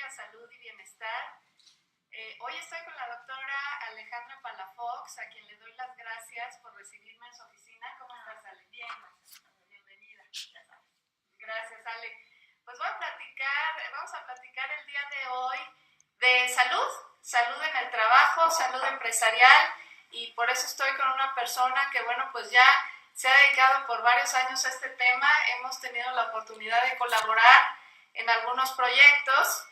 a Salud y Bienestar. Hoy estoy con la doctora Alejandra Palafox, a quien le doy las gracias por recibirme en su oficina. ¿Cómo estás, Ale? Bien, bienvenida. Gracias, Ale. Pues vamos a platicar el día de hoy de salud en el trabajo, salud empresarial, y por eso estoy con una persona que, bueno, pues ya se ha dedicado por varios años a este tema. Hemos tenido la oportunidad de colaborar en algunos proyectos.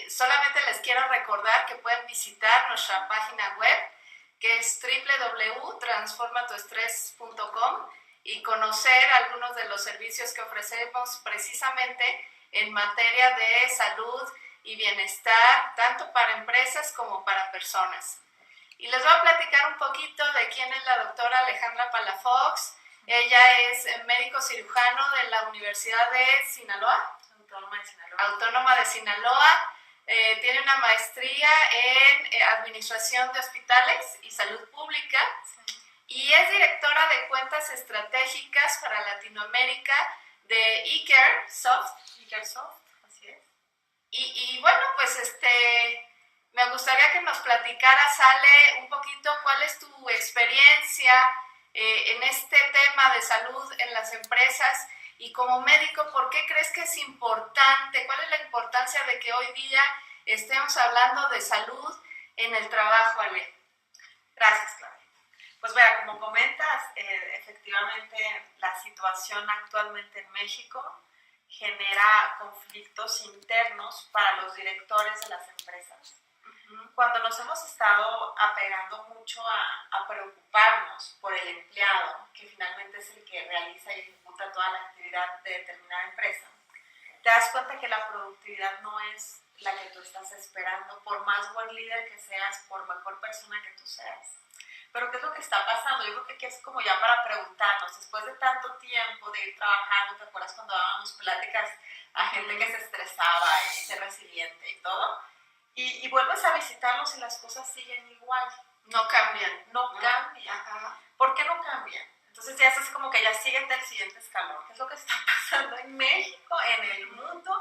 Solamente les quiero recordar que pueden visitar nuestra página web, que es www.transformatuestrés.com, y conocer algunos de los servicios que ofrecemos precisamente en materia de salud y bienestar, tanto para empresas como para personas. Y les voy a platicar un poquito de quién es la doctora Alejandra Palafox. Ella es médico cirujano de la Universidad de Sinaloa. Autónoma de Sinaloa. Tiene una maestría en Administración de Hospitales y Salud Pública. Sí. Y es directora de cuentas estratégicas para Latinoamérica de eCareSoft. eCareSoft, así es. Y bueno, pues me gustaría que nos platicaras, Ale, un poquito cuál es tu experiencia en este tema de salud en las empresas, y como médico, ¿por qué crees que es importante? ¿Cuál es la importancia de que hoy día estemos hablando de salud en el trabajo, Ale? Gracias, Claudia. Pues vea, como comentas, efectivamente la situación actualmente en México genera conflictos internos para los directores de las empresas. Cuando nos hemos estado apegando mucho a preocuparnos por el empleado, que finalmente es el que realiza y ejecuta toda la actividad de determinada empresa, te das cuenta que la productividad no es la que tú estás esperando, por más buen líder que seas, por mejor persona que tú seas. Pero ¿qué es lo que está pasando? Yo creo que aquí es como ya para preguntarnos, después de tanto tiempo de ir trabajando, ¿te acuerdas cuando dábamos pláticas a gente que se estresaba y ser resiliente y todo? Y vuelves a visitarlos y las cosas siguen igual. No cambian. No cambian. Ajá. ¿Por qué no cambian? Entonces ya es así como que ya siguen del siguiente escalón. ¿Qué es lo que está pasando en México, en el mundo?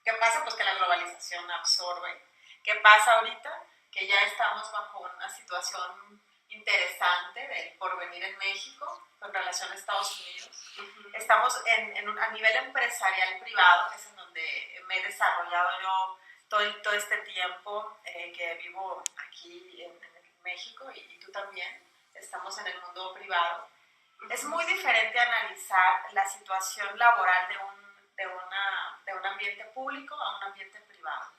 ¿Qué pasa? Pues que la globalización absorbe. ¿Qué pasa ahorita? Que ya estamos bajo una situación interesante del porvenir en México con relación a Estados Unidos. Estamos a nivel empresarial privado, que es en donde me he desarrollado yo todo este tiempo que vivo aquí en México, y tú también. Estamos en el mundo privado. Es muy diferente analizar la situación laboral de un ambiente público a un ambiente privado.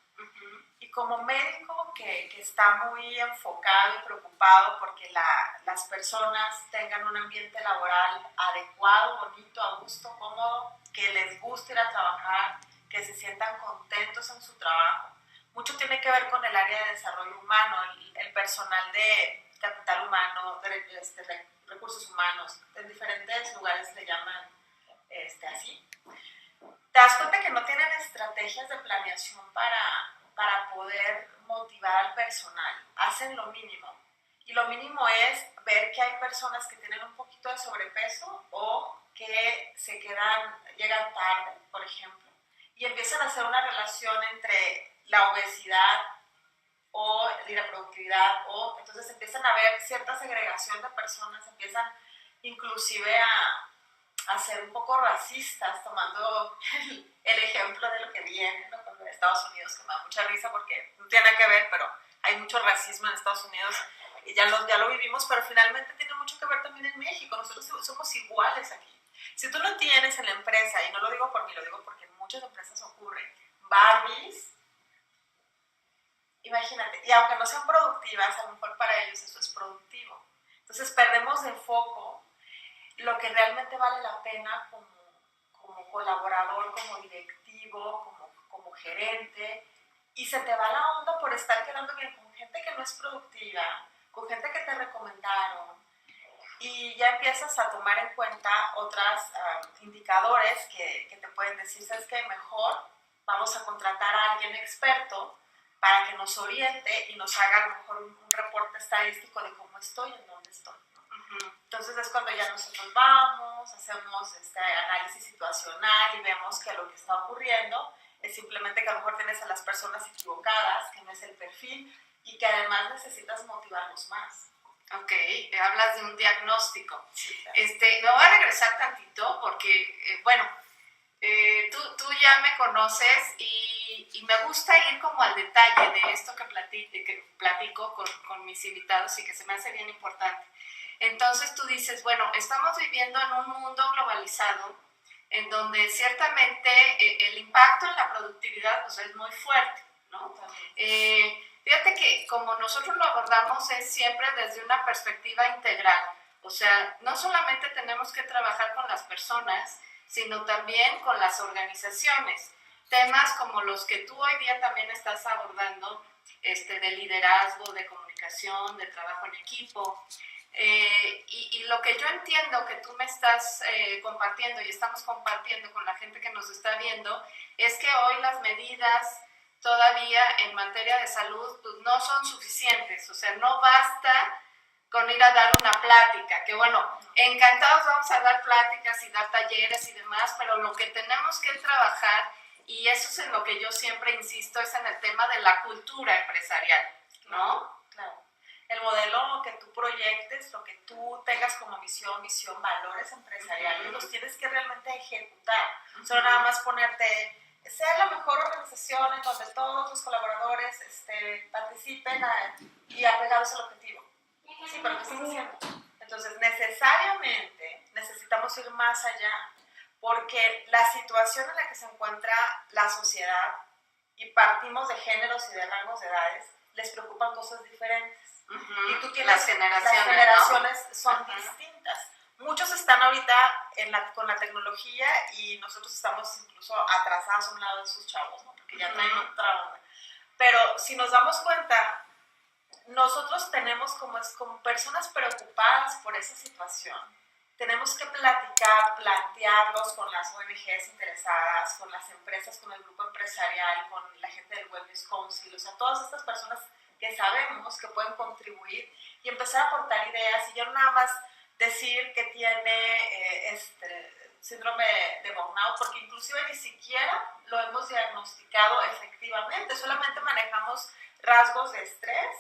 Y como médico que está muy enfocado y preocupado porque las personas tengan un ambiente laboral adecuado, bonito, a gusto, cómodo, que les guste ir a trabajar, que se sientan contentos en su trabajo. Mucho tiene que ver con el área de desarrollo humano, el personal de capital humano, de recursos humanos, en diferentes lugares le llaman así. Te das cuenta que no tienen estrategias de planeación para poder motivar al personal. Hacen lo mínimo. Y lo mínimo es ver que hay personas que tienen un poquito de sobrepeso o que llegan tarde, por ejemplo, y empiezan a hacer una relación entre la obesidad o la productividad, o entonces empiezan a haber cierta segregación de personas, empiezan inclusive a ser un poco racistas, tomando el ejemplo de lo que viene, ¿no?, con Estados Unidos, que me da mucha risa porque no tiene nada que ver, pero hay mucho racismo en Estados Unidos y ya lo vivimos, pero finalmente tiene mucho que ver también en México. Nosotros somos iguales aquí. Si tú no tienes en la empresa, y no lo digo por mí, lo digo porque en muchas empresas ocurre, Barbies, imagínate, y aunque no sean productivas, a lo mejor para ellos eso es productivo. Entonces perdemos de foco lo que realmente vale la pena como colaborador, como directivo, como gerente, y se te va la onda por estar quedando bien con gente que no es productiva, con gente que te recomendaron, y ya empiezas a tomar en cuenta otros indicadores que te pueden decir, ¿sabes qué? Mejor vamos a contratar a alguien experto para que nos oriente y nos haga a lo mejor un reporte estadístico de cómo estoy y en dónde estoy. Entonces es cuando ya nosotros vamos, hacemos análisis situacional y vemos que lo que está ocurriendo es simplemente que a lo mejor tienes tienes a las personas equivocadas, que no es el perfil, y que además necesitas motivarlos más. Ok, hablas de un diagnóstico. Sí, claro. Me voy a regresar tantito porque, tú ya me conoces y me gusta ir como al detalle de esto que platico con mis invitados y que se me hace bien importante. Entonces tú dices, bueno, estamos viviendo en un mundo globalizado en donde ciertamente el impacto en la productividad pues, es muy fuerte, ¿no? Fíjate que como nosotros lo abordamos es siempre desde una perspectiva integral, o sea, no solamente tenemos que trabajar con las personas, sino también con las organizaciones. Temas como los que tú hoy día también estás abordando, de liderazgo, de comunicación, de trabajo en equipo. Y lo que yo entiendo que tú me estás compartiendo y estamos compartiendo con la gente que nos está viendo es que hoy las medidas todavía en materia de salud pues, no son suficientes, o sea, no basta con ir a dar una plática, que bueno, encantados vamos a dar pláticas y dar talleres y demás, pero lo que tenemos que trabajar, y eso es en lo que yo siempre insisto, es en el tema de la cultura empresarial, ¿no? Claro. El modelo que tú proyectes, lo que tú tengas como misión, valores empresariales, los tienes que realmente ejecutar. Solo nada más ponerte, sea la mejor organización en donde todos los colaboradores participen y apegados al objetivo. Sí, pero ¿qué estás haciendo? Entonces, necesariamente necesitamos ir más allá, porque la situación en la que se encuentra la sociedad, y partimos de géneros y de rangos de edades, les preocupan cosas diferentes. Y tú tienes, las generaciones, ¿no? Son distintas. Muchos están ahorita con la tecnología y nosotros estamos incluso atrasados a un lado de sus chavos, ¿no? Porque ya traen otra onda. Pero si nos damos cuenta, nosotros tenemos como personas preocupadas por esa situación, tenemos que platicar, plantearlos con las ONGs interesadas, con las empresas, con el grupo empresarial, con la gente del Wellness Council, o sea, todas estas personas que sabemos que pueden contribuir y empezar a aportar ideas y ya no nada más decir que tiene síndrome de burnout, porque inclusive ni siquiera lo hemos diagnosticado efectivamente, solamente manejamos rasgos de estrés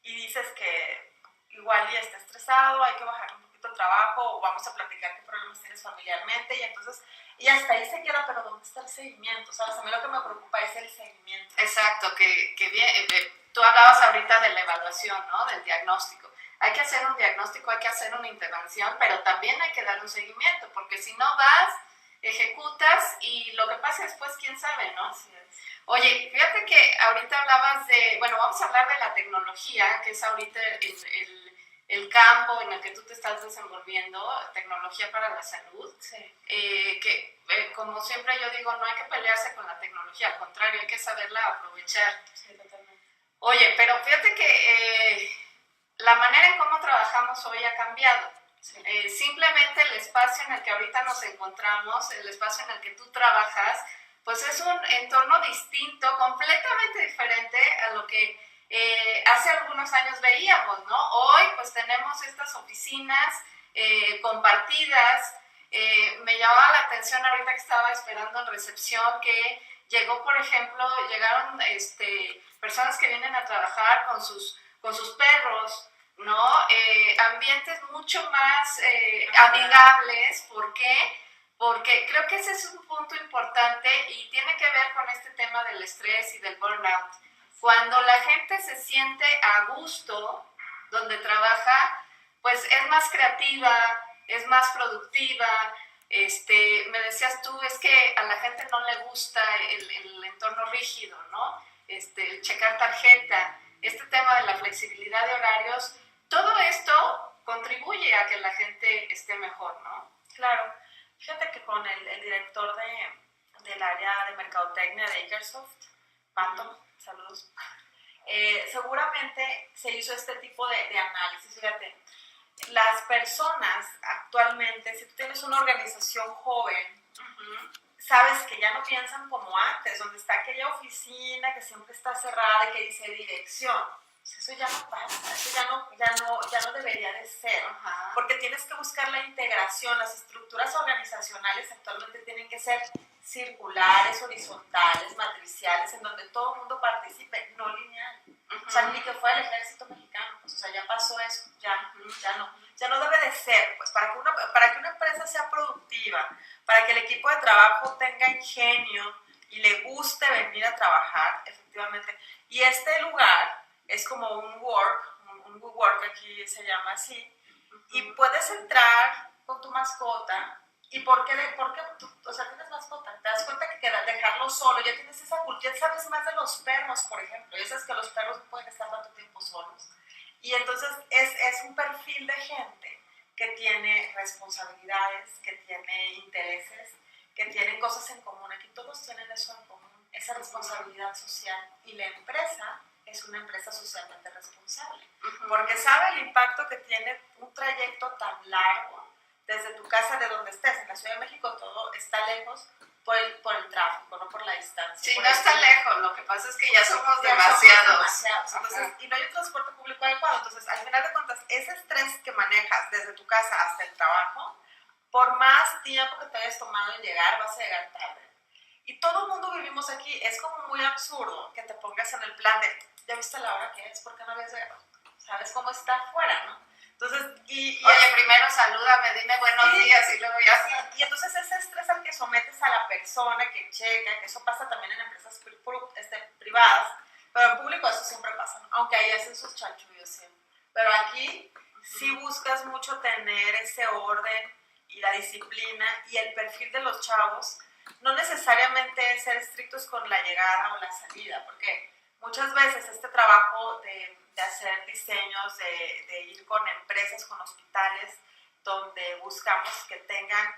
y dices que igual ya está estresado, hay que bajar un poquito el trabajo o vamos a platicar qué problemas tienes familiarmente y entonces, y hasta ahí se queda, pero ¿dónde está el seguimiento? ¿Sabes? A mí lo que me preocupa es el seguimiento. Exacto, que bien, tú hablabas ahorita de la evaluación, ¿no? Del diagnóstico. Hay que hacer un diagnóstico, hay que hacer una intervención, pero también hay que dar un seguimiento, porque si no vas, ejecutas y lo que pasa después, quién sabe, ¿no? Así es. Oye, fíjate que ahorita hablabas vamos a hablar de la tecnología, que es ahorita el campo en el que tú te estás desenvolviendo, tecnología para la salud, sí. Como siempre yo digo, no hay que pelearse con la tecnología, al contrario, hay que saberla aprovechar. Sí, totalmente. Oye, pero fíjate que la manera en cómo trabajamos hoy ha cambiado. Sí. Simplemente el espacio en el que ahorita nos encontramos, el espacio en el que tú trabajas, pues es un entorno distinto, completamente diferente a lo que hace algunos años veíamos, ¿no? Hoy pues tenemos estas oficinas compartidas. Me llamaba la atención ahorita que estaba esperando en recepción que llegaron personas que vienen a trabajar con sus perros, ¿no? Ambientes mucho más amigables. ¿Por qué? Porque creo que ese es un punto importante y tiene que ver con este tema del estrés y del burnout. Cuando la gente se siente a gusto donde trabaja, pues es más creativa, es más productiva. Me decías tú, es que a la gente no le gusta el entorno rígido, ¿no? El checar tarjeta, este tema de la flexibilidad de horarios, todo esto contribuye a que la gente esté mejor, ¿no? Claro. Fíjate que con el director del área de mercadotecnia de Akersoft, Pato, saludos, seguramente se hizo este tipo de análisis. Fíjate, las personas actualmente, si tú tienes una organización joven, sabes que ya no piensan como antes, donde está aquella oficina que siempre está cerrada y que dice dirección. Eso ya no pasa, eso ya no debería de ser, Ajá. porque tienes que buscar la integración. Las estructuras organizacionales actualmente tienen que ser circulares, horizontales, matriciales, en donde todo el mundo participe, no lineal. O sea, ni que fuera el ejército mexicano, pues, o sea, ya pasó eso, ya no debe de ser, pues, para que una empresa sea productiva, para que el equipo de trabajo tenga ingenio y le guste venir a trabajar, efectivamente. Y este lugar es como un WeWork, aquí se llama así, y puedes entrar con tu mascota. ¿Y por qué o sea, tienes mascota? Te das cuenta que dejarlo solo, ya tienes esa cultura, ya sabes más de los perros, por ejemplo, ya sabes que los perros no pueden estar tanto tiempo solos. Y entonces es un perfil de gente que tiene responsabilidades, que tiene intereses, que tienen cosas en común. Aquí todos tienen eso en común, esa responsabilidad social, y la empresa es una empresa socialmente responsable, porque sabe el impacto que tiene un trayecto tan largo desde tu casa, de donde estés. En la Ciudad de México todo está lejos por el tráfico, no por la distancia. Sí, no está lejos, lo que pasa es que ya somos demasiados. Entonces, y no hay un transporte público adecuado. Entonces, al final de cuentas, ese estrés que manejas desde tu casa hasta el trabajo, por más tiempo que te hayas tomado en llegar, vas a llegar tarde. Y todo el mundo vivimos aquí. Es como muy absurdo que te pongas en el plan de, ¿ya viste la hora que es? ¿Por qué no habías llegado? ¿Sabes cómo está afuera, no? Entonces, oye, primero salúdame, dime buenos días y luego ya. Sí, y entonces ese estrés al que sometes a la persona que checa, que eso pasa también en empresas privadas, pero en público eso siempre pasa, ¿no? Aunque ahí hacen sus chanchullos siempre. Pero aquí sí buscas mucho tener ese orden y la disciplina y el perfil de los chavos. No necesariamente ser estrictos con la llegada o la salida, porque muchas veces este trabajo de hacer diseños, de ir con empresas, con hospitales, donde buscamos que tengan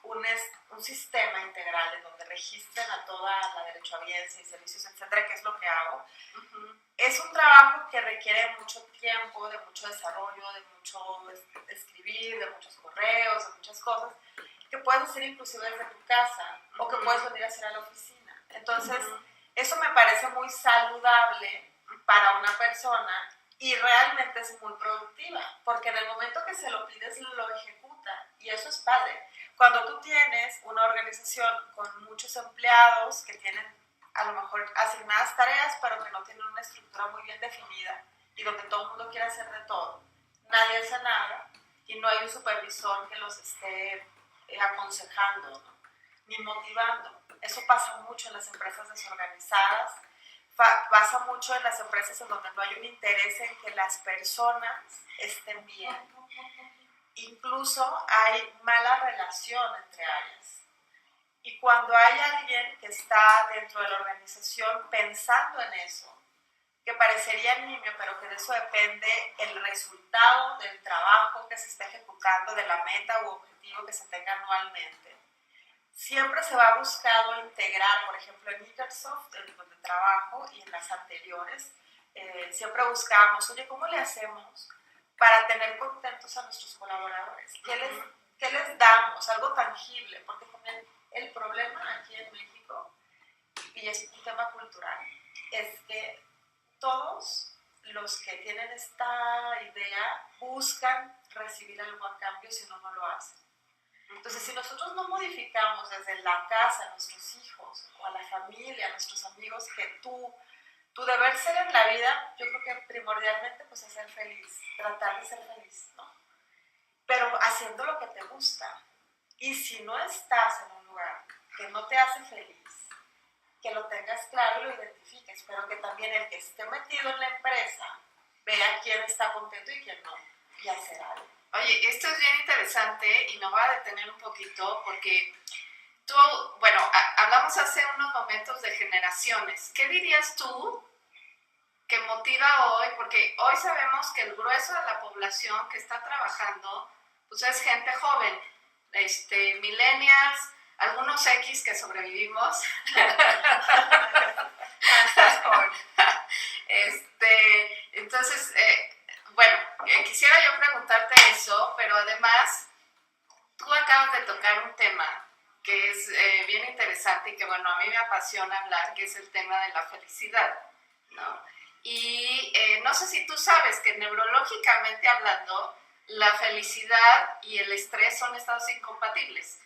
un sistema integral en donde registren a toda la derechohabiencia y servicios, etcétera, que es lo que hago. Es un trabajo que requiere mucho tiempo, de mucho desarrollo, de mucho escribir, de muchos correos, de muchas cosas, que puedes hacer inclusive desde tu casa o que puedes venir a hacer a la oficina. Entonces, eso me parece muy saludable para una persona y realmente es muy productiva, porque en el momento que se lo pides lo ejecuta, y eso es padre. Cuando tú tienes una organización con muchos empleados que tienen a lo mejor asignadas tareas, pero que no tienen una estructura muy bien definida y donde todo el mundo quiere hacer de todo, nadie hace nada y no hay un supervisor que los esté aconsejando, ¿no? Ni motivando. Eso pasa mucho en las empresas desorganizadas, pasa mucho en las empresas en donde no hay un interés en que las personas estén bien. Incluso hay mala relación entre áreas. Y cuando hay alguien que está dentro de la organización pensando en eso, que parecería nimio, pero que de eso depende el resultado del trabajo que se está ejecutando, de la meta u objetivo que se tenga anualmente, siempre se va buscado integrar. Por ejemplo, en Microsoft, en donde trabajo, y en las anteriores, siempre buscábamos, oye, ¿cómo le hacemos para tener contentos a nuestros colaboradores? ¿Qué les damos? Algo tangible, porque también el problema aquí en México, y es un tema cultural, es que todos los que tienen esta idea buscan recibir algo a cambio, si no, no lo hacen. Entonces, si nosotros no modificamos desde la casa a nuestros hijos o a la familia, a nuestros amigos, que tu deber ser en la vida, yo creo que primordialmente pues es ser feliz, tratar de ser feliz, ¿no? Pero haciendo lo que te gusta. Y si no estás en un lugar que no te hace feliz, que lo tengas claro y lo identifiques, pero que también el que esté metido en la empresa vea quién está contento y quién no, y hacer algo. Oye, esto es bien interesante y me voy a detener un poquito porque tú, bueno, hablamos hace unos momentos de generaciones. ¿Qué dirías tú que motiva hoy? Porque hoy sabemos que el grueso de la población que está trabajando, pues es gente joven, millennials, algunos X que sobrevivimos. Entonces, bueno, quisiera yo preguntarte eso, pero además, tú acabas de tocar un tema que es bien interesante y que, bueno, a mí me apasiona hablar, que es el tema de la felicidad, ¿no? Y no sé si tú sabes que neurológicamente hablando, la felicidad y el estrés son estados incompatibles.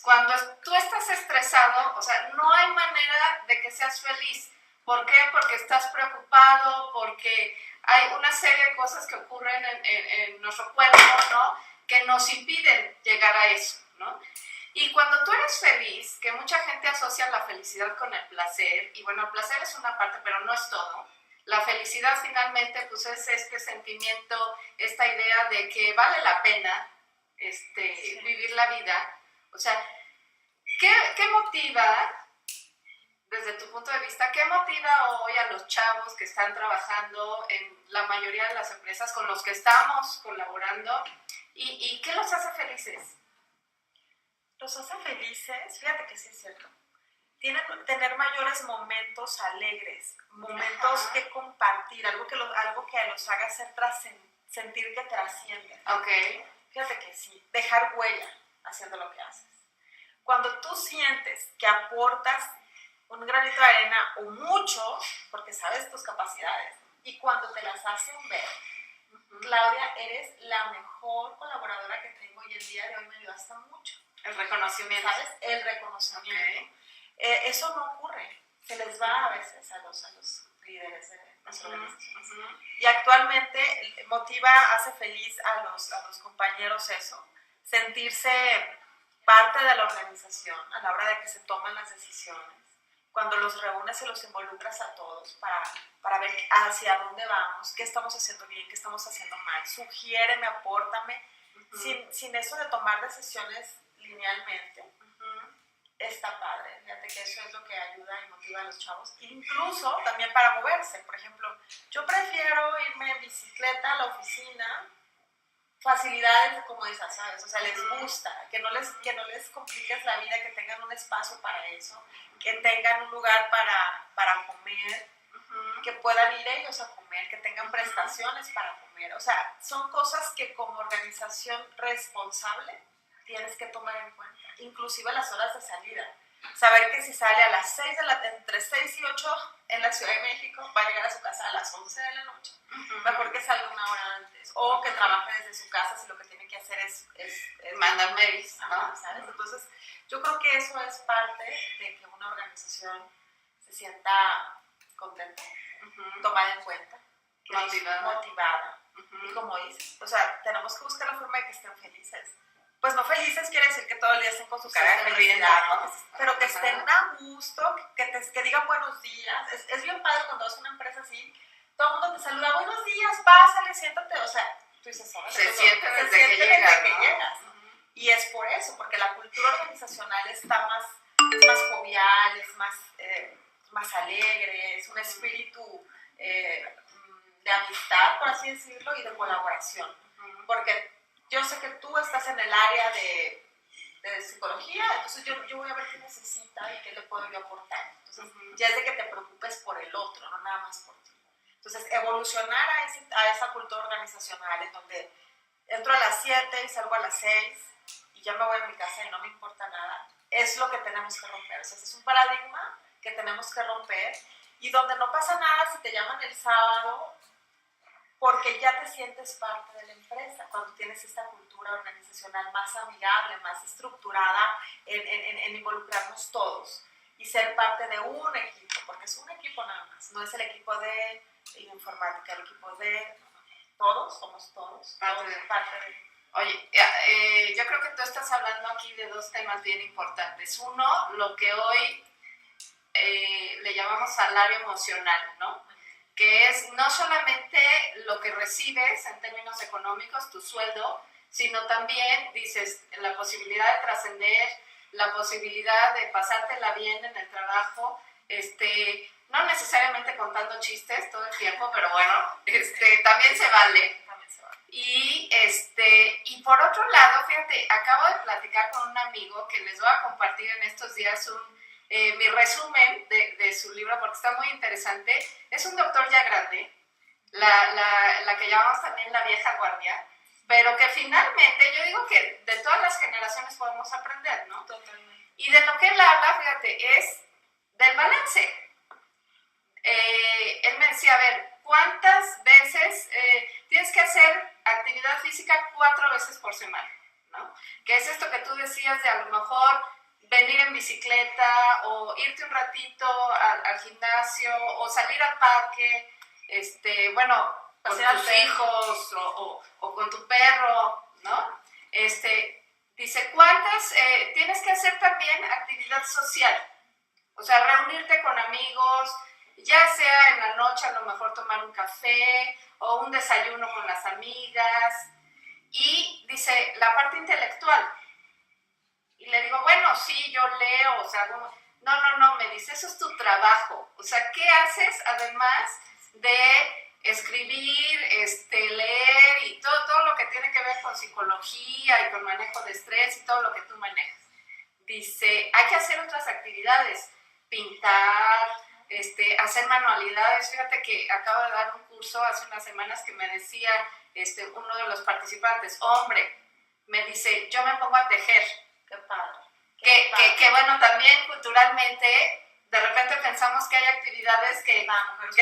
Cuando tú estás estresado, o sea, no hay manera de que seas feliz. ¿Por qué? Porque estás preocupado, porque hay una serie de cosas que ocurren en nuestro cuerpo, ¿no? Que nos impiden llegar a eso, ¿no? Y cuando tú eres feliz, que mucha gente asocia la felicidad con el placer, y bueno, el placer es una parte, pero no es todo. La felicidad finalmente pues es este sentimiento, esta idea de que vale la pena vivir la vida. O sea, ¿qué motiva, desde tu punto de vista, qué motiva hoy a los chavos que están trabajando en la mayoría de las empresas con los que estamos colaborando y qué los hace felices? Los hace felices, fíjate que sí es cierto. Tener mayores momentos alegres, momentos que compartir, algo que los haga sentir que trascienden. Okay. Fíjate que sí, dejar huella haciendo lo que haces. Cuando tú sientes que aportas un granito de arena o mucho, porque sabes tus capacidades, y cuando te las hacen ver, Claudia, eres la mejor colaboradora que tengo y el día de hoy me ayudaste mucho. El reconocimiento. ¿Sabes? El reconocimiento. Okay. Eso no ocurre. Se les va a veces a los líderes de nuestra organización. Y actualmente hace feliz a los compañeros eso, sentirse parte de la organización a la hora de que se toman las decisiones. Cuando los reúnes y los involucras a todos para ver hacia dónde vamos, qué estamos haciendo bien, qué estamos haciendo mal, sugiéreme, apórtame, sin eso de tomar decisiones linealmente, está padre. Fíjate que eso es lo que ayuda y motiva a los chavos, incluso también para moverse. Por ejemplo, yo prefiero irme en bicicleta a la oficina, facilidades de comodidad, ¿sabes? O sea, les gusta, que no les compliques la vida, que tengan un espacio para eso, que tengan un lugar para comer, que puedan ir ellos a comer, que tengan prestaciones para comer. O sea, son cosas que como organización responsable tienes que tomar en cuenta, inclusive las horas de salida. Saber que si sale a las 6 entre 6 y 8 en la Ciudad de México, va a llegar a su casa a las 11 de la noche. Mejor que salga una hora antes, o que trabaje desde su casa si lo que tiene que hacer es mandar mails, ¿no? ¿Sabes? Entonces, yo creo que eso es parte de que una organización se sienta contenta, tomada en cuenta, motivada. Y como dices, o sea, tenemos que buscar la forma de que estén felices. Pues no felices quiere decir que todo el día estén con su cara de felicidad, ¿no? Pero que estén a gusto, que digan buenos días. Es bien padre cuando vas a una empresa así, todo el mundo te saluda, buenos días, pásale, siéntate. O sea, tú dices, se siente desde que llegas. Y es por eso, porque la cultura organizacional es más jovial, es más alegre, es un espíritu de amistad, por así decirlo, y de colaboración. Porque yo sé que tú estás en el área de psicología, entonces yo voy a ver qué necesita y qué le puedo yo aportar. Entonces, ya es de que te preocupes por el otro, no nada más por ti. Entonces, evolucionar a esa cultura organizacional en donde entro a las 7 y salgo a las 6 y ya me voy a mi casa y no me importa nada, es lo que tenemos que romper. O sea, es un paradigma que tenemos que romper y donde no pasa nada si te llaman el sábado, porque ya te sientes parte de la empresa, cuando tienes esta cultura organizacional más amigable, más estructurada en involucrarnos todos y ser parte de un equipo, porque es un equipo nada más, no es el equipo de informática, el equipo de todos, somos todos, parte de... Oye, yo creo que tú estás hablando aquí de dos temas bien importantes. Uno, lo que hoy le llamamos salario emocional, ¿no? Que es no solamente lo que recibes en términos económicos, tu sueldo, sino también, dices, la posibilidad de trascender, la posibilidad de pasártela bien en el trabajo, no necesariamente contando chistes todo el tiempo, pero bueno, también se vale. Y por otro lado, fíjate, acabo de platicar con un amigo que les voy a compartir en estos días mi resumen de su libro, porque está muy interesante. Es un doctor ya grande, la que llamamos también la vieja guardia, pero que finalmente, yo digo que de todas las generaciones podemos aprender, ¿no? Totalmente. Y de lo que él habla, fíjate, es del balance. Él me decía, a ver, física 4 veces por semana, ¿no? Que es esto que tú decías de a lo mejor venir en bicicleta o irte un ratito al gimnasio o salir al parque, bueno, con tus hijos o con tu perro, ¿no? Dice, ¿cuántas? Tienes que hacer también actividad social, o sea, reunirte con amigos, ya sea en la noche a lo mejor tomar un café o un desayuno con las amigas. Y dice, la parte intelectual. Y le digo, bueno, sí, yo leo, o sea, no, me dice, eso es tu trabajo. O sea, ¿qué haces además de escribir, leer y todo lo que tiene que ver con psicología y con manejo de estrés y todo lo que tú manejas? Dice, hay que hacer otras actividades, pintar, hacer manualidades. Fíjate que acabo de dar un curso hace unas semanas que me decía uno de los participantes, hombre, me dice, yo me pongo a tejer. Qué padre. Que bueno, también culturalmente de repente pensamos que hay actividades que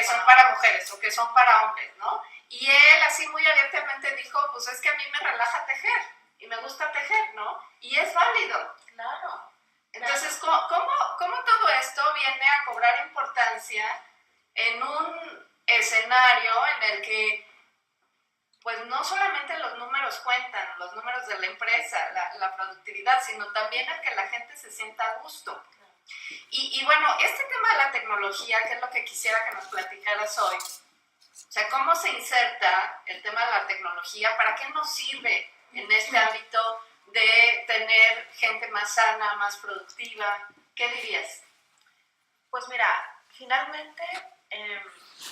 son para mujeres o que son para hombres, ¿no? Y él así muy abiertamente dijo, pues es que a mí me relaja tejer y me gusta tejer, ¿no? Y es válido. Claro. Entonces, ¿cómo todo esto viene a cobrar importancia en un escenario en el que pues no solamente los números cuentan, los números de la empresa, la productividad, sino también el que la gente se sienta a gusto? Y bueno, este tema de la tecnología, que es lo que quisiera que nos platicaras hoy, o sea, ¿cómo se inserta el tema de la tecnología? ¿Para qué nos sirve en este ámbito de tener gente más sana, más productiva? ¿Qué dirías? Pues mira, finalmente,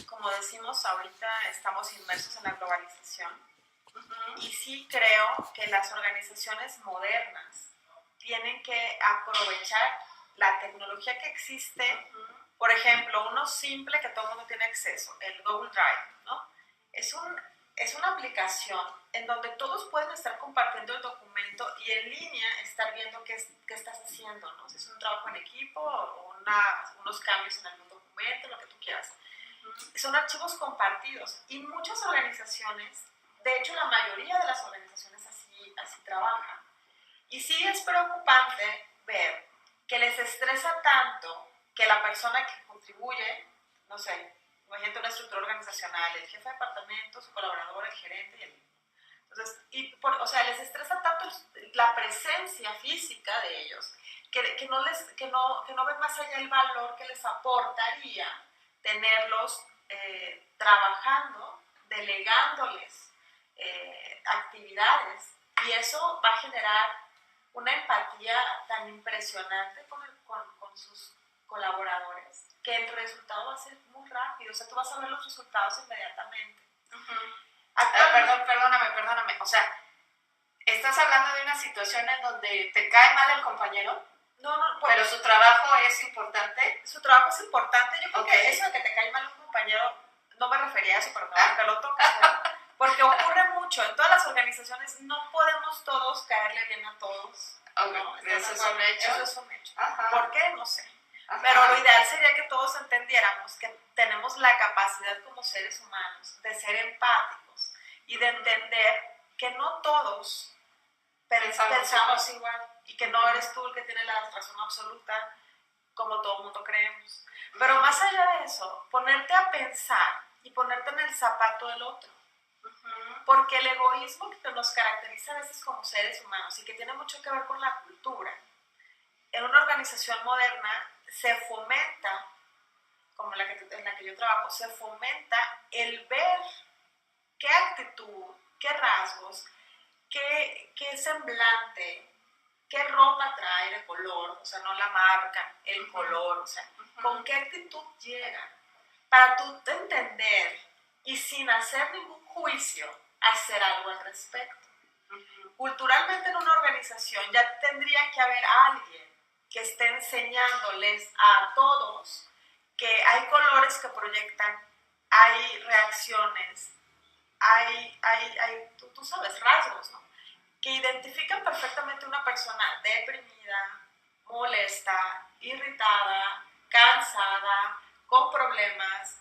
como decimos ahorita, estamos inmersos en la globalización. Y sí creo que las organizaciones modernas tienen que aprovechar la tecnología que existe. Por ejemplo, uno simple que todo el mundo tiene acceso, el Google Drive, ¿no? Es una aplicación en donde todos pueden estar compartiendo el documento y en línea estar viendo qué estás haciendo, ¿no? Si es un trabajo en equipo o unos cambios en algún documento, lo que tú quieras. Son archivos compartidos y muchas organizaciones, de hecho la mayoría de las organizaciones así trabajan. Y sí es preocupante ver que les estresa tanto que la persona que contribuye, no sé, imagínate una estructura organizacional, el jefe de departamento, su colaborador, el gerente y el... Entonces, o sea, les estresa tanto la presencia física de ellos que no ven más allá el valor que les aportaría tenerlos trabajando, delegándoles actividades, y eso va a generar una empatía tan impresionante con sus colaboradores que el resultado va a ser muy rápido, o sea, tú vas a ver los resultados inmediatamente. Perdóname, o sea, ¿estás hablando de una situación en donde te cae mal el compañero? No, pero su trabajo es importante. Su trabajo es importante. Yo creo que eso de que te cae mal un compañero, no me refería a eso, pero que lo tocas. Porque ocurre mucho. En todas las organizaciones no podemos todos caerle bien a todos. ¿No? Eso es un hecho. Eso es un hecho. Ajá. ¿Por qué? No sé. Ajá. Pero lo ideal sería que todos entendiéramos que tenemos la capacidad como seres humanos de ser empáticos y de entender que no todos pensamos igual. Y que no eres tú el que tiene la razón absoluta, como todo el mundo creemos. Pero más allá de eso, ponerte a pensar y ponerte en el zapato del otro. Porque el egoísmo que nos caracteriza a veces como seres humanos y que tiene mucho que ver con la cultura, en una organización moderna se fomenta, como en la que yo trabajo, se fomenta el ver qué actitud, qué rasgos, qué semblante, qué ropa trae de color, o sea, no la marca, el color, o sea, con qué actitud llega, para tú entender y sin hacer ningún juicio, hacer algo al respecto. Culturalmente en una organización ya tendría que haber alguien que esté enseñándoles a todos que hay colores que proyectan, hay reacciones, tú sabes, rasgos, ¿no? Que identifican perfectamente una persona deprimida, molesta, irritada, cansada, con problemas,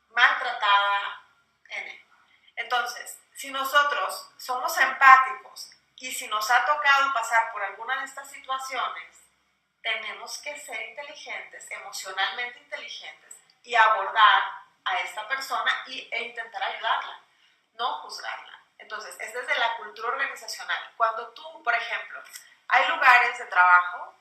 maltratada, Entonces, si nosotros somos empáticos y si nos ha tocado pasar por alguna de estas situaciones, tenemos que ser inteligentes, emocionalmente inteligentes, y abordar a esta persona e intentar ayudarla, no juzgarla. Entonces, es desde la cultura organizacional. Cuando tú, por ejemplo, hay lugares de trabajo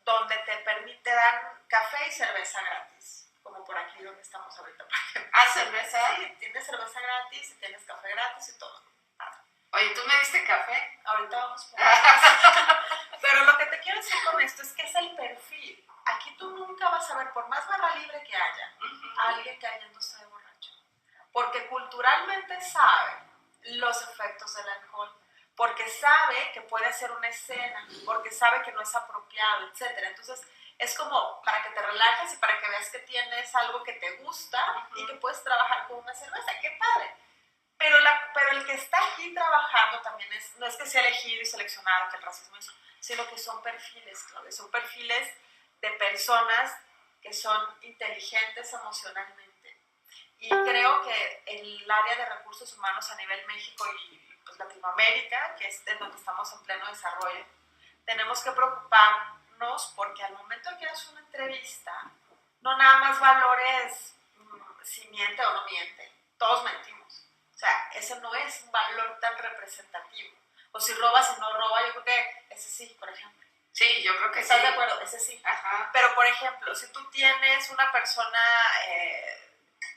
donde te dan café y cerveza gratis, como por aquí donde estamos ahorita, por ejemplo. ¿Ah, cerveza? Sí, tienes cerveza gratis y tienes café gratis y todo. Oye, ¿tú me diste café? Ahorita vamos por eso. Pero lo que te quiero decir con esto es que es el perfil. Aquí tú nunca vas a ver, por más barra libre que haya, a alguien cayéndose de borracho. Porque culturalmente sabe los efectos del alcohol, porque sabe que puede ser una escena, porque sabe que no es apropiado, etc. Entonces, es como para que te relajes y para que veas que tienes algo que te gusta y que puedes trabajar con una cerveza. ¡Qué padre! Pero el que está aquí trabajando también no es que sea elegido y seleccionado, que el racismo es, sino que son perfiles, Claudia, son perfiles de personas que son inteligentes emocionalmente. Y creo que el área de recursos humanos a nivel México y pues, Latinoamérica, que es en donde estamos en pleno desarrollo, tenemos que preocuparnos porque al momento que hagas una entrevista, no nada más valores si miente o no miente, todos mentimos. O sea, ese no es un valor tan representativo. O si roba, si no roba, yo creo que ese sí, por ejemplo. Sí, yo creo que ¿Estás sí. de acuerdo? Ese sí. Ajá. Pero, por ejemplo, si tú tienes una persona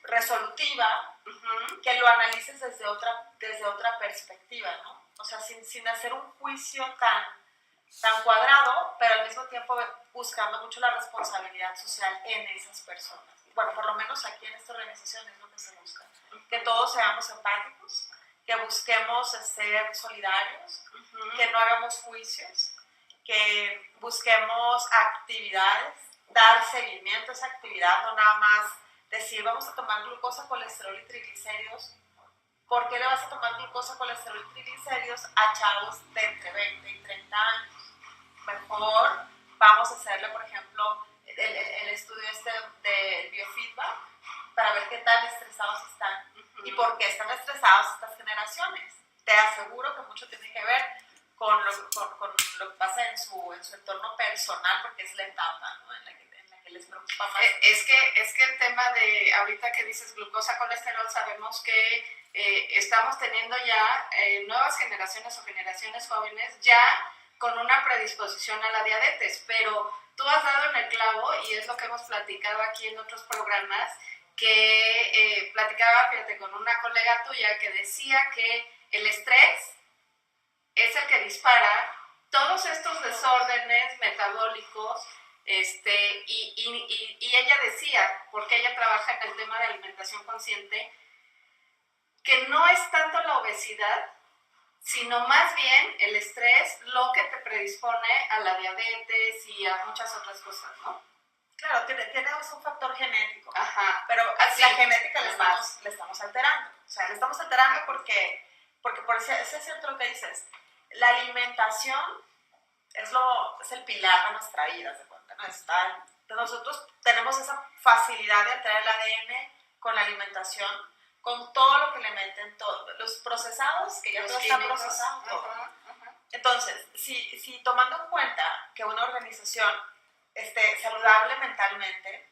resolutiva, que lo analices desde otra perspectiva, ¿no? O sea, sin hacer un juicio tan cuadrado, pero al mismo tiempo buscando mucho la responsabilidad social en esas personas. Bueno, por lo menos aquí en esta organización es lo que se busca. Que todos seamos empáticos, que busquemos ser solidarios, que no hagamos juicios, que busquemos actividades, dar seguimiento a esa actividad, no nada más decir vamos a tomar glucosa, colesterol y triglicéridos. ¿Por qué le vas a tomar glucosa, colesterol y triglicéridos a chavos de entre 20 y 30 años? Mejor vamos a hacerle, por ejemplo, el estudio del biofeedback para ver qué tan estresados están y por qué están estresados estas generaciones. Te aseguro que mucho tiene que ver con lo que pasa en su entorno personal, porque es la etapa, ¿no? en la que les preocupa más. Es que el tema de ahorita que dices glucosa, colesterol, sabemos que estamos teniendo ya nuevas generaciones o generaciones jóvenes ya con una predisposición a la diabetes, pero tú has dado en el clavo y es lo que hemos platicado aquí en otros programas, que platicaba, fíjate, con una colega tuya que decía que el estrés es el que dispara todos estos desórdenes metabólicos, y ella decía, porque ella trabaja en el tema de alimentación consciente, que no es tanto la obesidad, sino más bien el estrés lo que te predispone a la diabetes y a muchas otras cosas, ¿no? Claro, tiene un factor genético. Ajá. Pero la genética le estamos alterando. O sea, le estamos alterando porque por ese es cierto lo que dices. La alimentación es el pilar de nuestra vida, ¿se cuenta? ¿No? Nosotros tenemos esa facilidad de alterar el ADN con la alimentación, con todo lo que le meten, los procesados, que ya todo está procesado, todo. Entonces, si tomando en cuenta que una organización esté saludable mentalmente,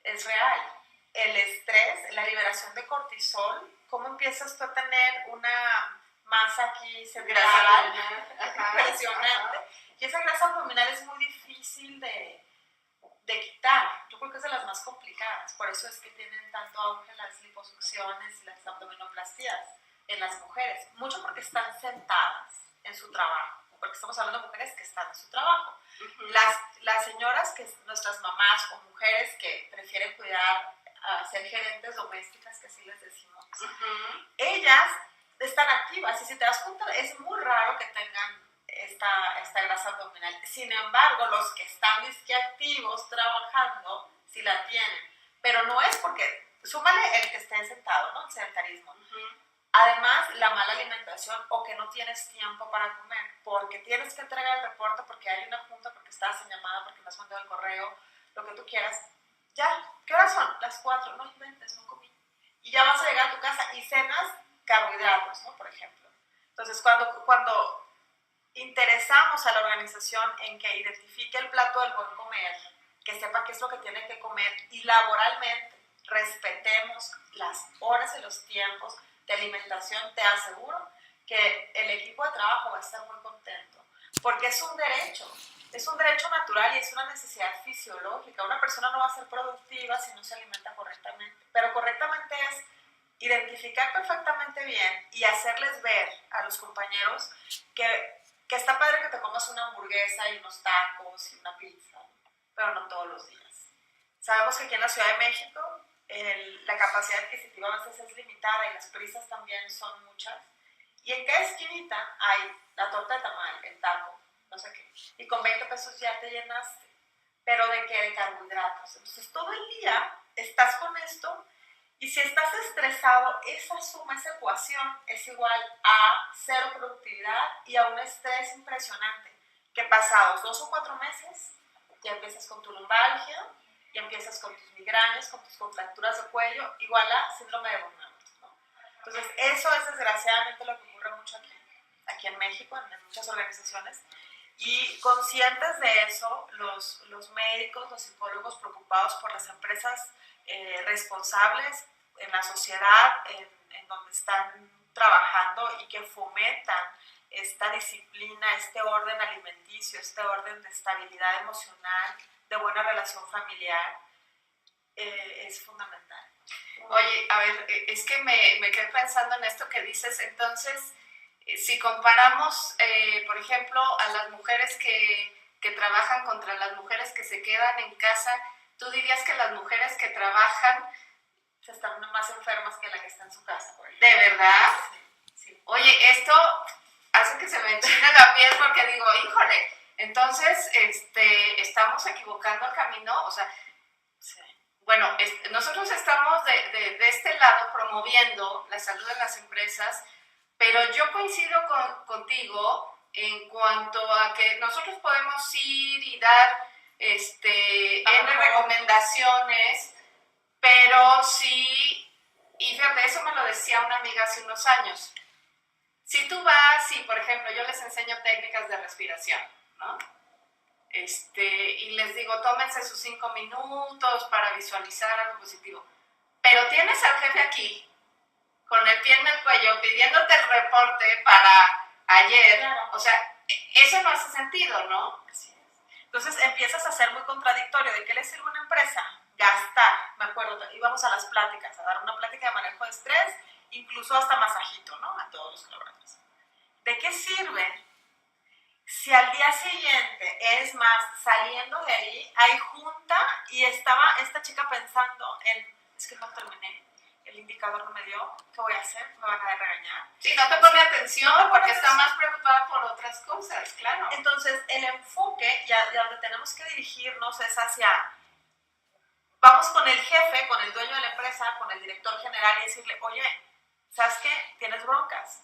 es real. El estrés, la liberación de cortisol, ¿cómo empiezas tú a tener una masa aquí central impresionante? Y esa grasa abdominal es muy difícil de quitar. Yo creo que es de las más complicadas. Por eso es que tienen tanto auge las liposucciones y las abdominoplastías en las mujeres. Mucho porque están sentadas en su trabajo. Porque estamos hablando de mujeres que están en su trabajo. Las señoras, nuestras mamás o mujeres que prefieren cuidar, ser gerentes domésticas, que así les decimos, ellas están activas y si te das cuenta es muy raro que tengan esta grasa abdominal. Sin embargo, los que están activos trabajando sí la tienen, pero no es porque, súmale el que esté sentado, ¿no? El sedentarismo. Además, la mala alimentación o que no tienes tiempo para comer, porque tienes que entregar el reporte, porque hay una junta, porque estás en llamada, porque me has mandado el correo, lo que tú quieras. Ya, ¿qué horas son? Las 4, no inventes, no comí. Y ya vas a llegar a tu casa y cenas carbohidratos, ¿no? Por ejemplo. Entonces, cuando interesamos a la organización en que identifique el plato del buen comer, que sepa qué es lo que tiene que comer y laboralmente respetemos las horas y los tiempos de alimentación, te aseguro que el equipo de trabajo va a estar muy contento, porque es un derecho natural y es una necesidad fisiológica. Una persona no va a ser productiva si no se alimenta correctamente, pero correctamente es identificar perfectamente bien y hacerles ver a los compañeros que está padre que te comas una hamburguesa y unos tacos y una pizza, pero no todos los días. Sabemos que aquí en la Ciudad de México la capacidad adquisitiva a veces es limitada y las prisas también son muchas. Y en cada esquinita hay la torta de tamal, el taco, no sé qué. Y con 20 pesos ya te llenaste. ¿Pero de qué? De carbohidratos. Entonces todo el día estás con esto y si estás estresado, esa suma, esa ecuación es igual a cero productividad y a un estrés impresionante. Que pasados 2 o 4 meses ya empiezas con tu lumbalgia, ya empiezas con tus migrañas, con tus contracturas de cuello, igual a síndrome de burnout, ¿no? Entonces, eso es desgraciadamente lo que ocurre mucho aquí en México, en muchas organizaciones. Y conscientes de eso, los médicos, los psicólogos preocupados por las empresas responsables en la sociedad, en donde están trabajando y que fomentan esta disciplina, este orden alimenticio, este orden de estabilidad emocional, de buena relación familiar, es fundamental. Oye, a ver, es que me quedé pensando en esto que dices. Entonces, si comparamos, por ejemplo, a las mujeres que trabajan contra las mujeres que se quedan en casa, ¿tú dirías que las mujeres que trabajan están más enfermas que la que está en su casa? Por ¿de verdad? Sí. Oye, esto hace que se me enchine la piel porque digo, híjole, entonces estamos equivocando el camino. O sea, sí. Bueno, nosotros estamos de este lado promoviendo la salud de las empresas, pero yo coincido contigo en cuanto a que nosotros podemos ir y dar N recomendaciones, pero sí, y fíjate, eso me lo decía una amiga hace unos años. Si tú vas y, por ejemplo, yo les enseño técnicas de respiración, ¿no? Y les digo, tómense sus 5 minutos para visualizar algo positivo. Pero tienes al jefe aquí, con el pie en el cuello, pidiéndote el reporte para ayer. Claro. O sea, eso no hace sentido, ¿no? Así es. Entonces empiezas a ser muy contradictorio. ¿De qué le sirve a una empresa? Gastar. Me acuerdo, íbamos a las pláticas, a dar una plática de manejo de estrés, incluso hasta masajito, ¿no? A todos los colaboradores. ¿De qué sirve si al día siguiente, es más, saliendo de ahí, hay junta y estaba esta chica pensando en, es que no terminé, el indicador no me dio, ¿qué voy a hacer? ¿Me van a regañar? Sí, no te pone atención porque está más preocupada por otras cosas, claro. Entonces, el enfoque, ya donde tenemos que dirigirnos es hacia, vamos con el jefe, con el dueño de la empresa, con el director general y decirle, oye, ¿sabes qué? Tienes broncas,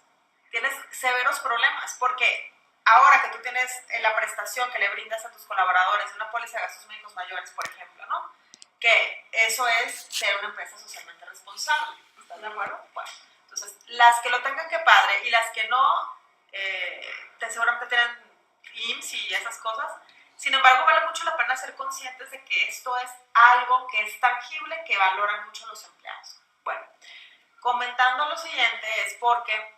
tienes severos problemas, porque ahora que tú tienes la prestación que le brindas a tus colaboradores, una póliza de gastos médicos mayores, por ejemplo, ¿no? Que eso es ser una empresa socialmente responsable. ¿Estás de acuerdo? Bueno, entonces, las que lo tengan, que padre, y las que no, seguramente tienen IMSS y esas cosas. Sin embargo, vale mucho la pena ser conscientes de que esto es algo que es tangible, que valoran mucho los empleados. Bueno, comentando lo siguiente es porque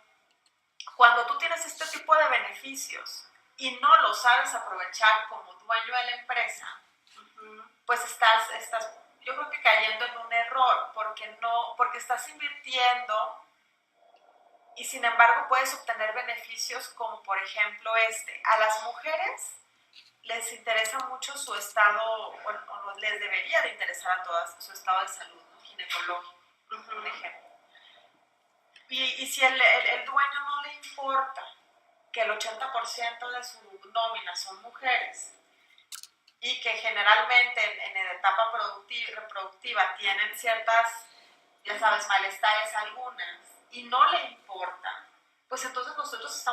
cuando tú tienes este tipo de beneficios y no lo sabes aprovechar como dueño de la empresa, pues estás yo creo que cayendo en un error, porque estás invirtiendo y sin embargo puedes obtener beneficios como por ejemplo a las mujeres les interesa mucho su estado, o les debería de interesar a todas su estado de salud, ¿no? Ginecológico, por ejemplo. Y si el dueño no le importa que el 80% de su nómina son mujeres y que generalmente en etapa reproductiva tienen ciertas, ya sabes, malestares algunas y no le importa, pues entonces nosotros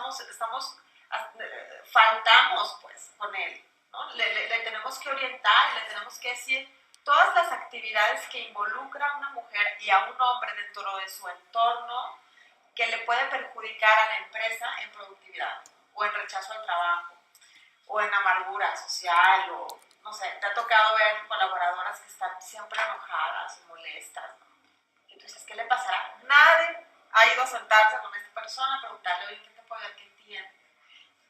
faltamos pues con él, ¿no? Le tenemos que orientar, le tenemos que decir todas las actividades que involucran a una mujer y a un hombre dentro de su entorno que le puede perjudicar a la empresa en productividad, o en rechazo al trabajo, o en amargura social, o no sé, te ha tocado ver colaboradoras que están siempre enojadas o molestas, ¿no? Entonces, ¿qué le pasará? Nadie ha ido a sentarse con esta persona a preguntarle, oye, ¿qué te puede ver? ¿Qué tiene?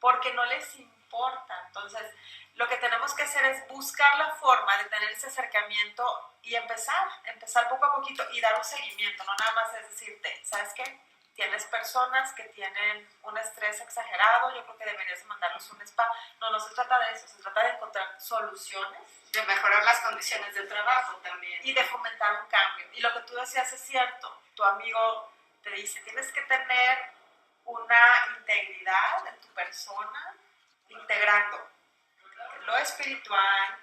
Porque no les importa. Entonces, lo que tenemos que hacer es buscar la forma de tener ese acercamiento y empezar poco a poquito y dar un seguimiento, no nada más es decirte, ¿sabes qué? Tienes personas que tienen un estrés exagerado, yo creo que deberías mandarlos a un spa. No, no se trata de eso, se trata de encontrar soluciones. De mejorar las condiciones de trabajo también. Y de fomentar un cambio. Y lo que tú decías es cierto, tu amigo te dice, tienes que tener una integridad en tu persona, integrando lo espiritual,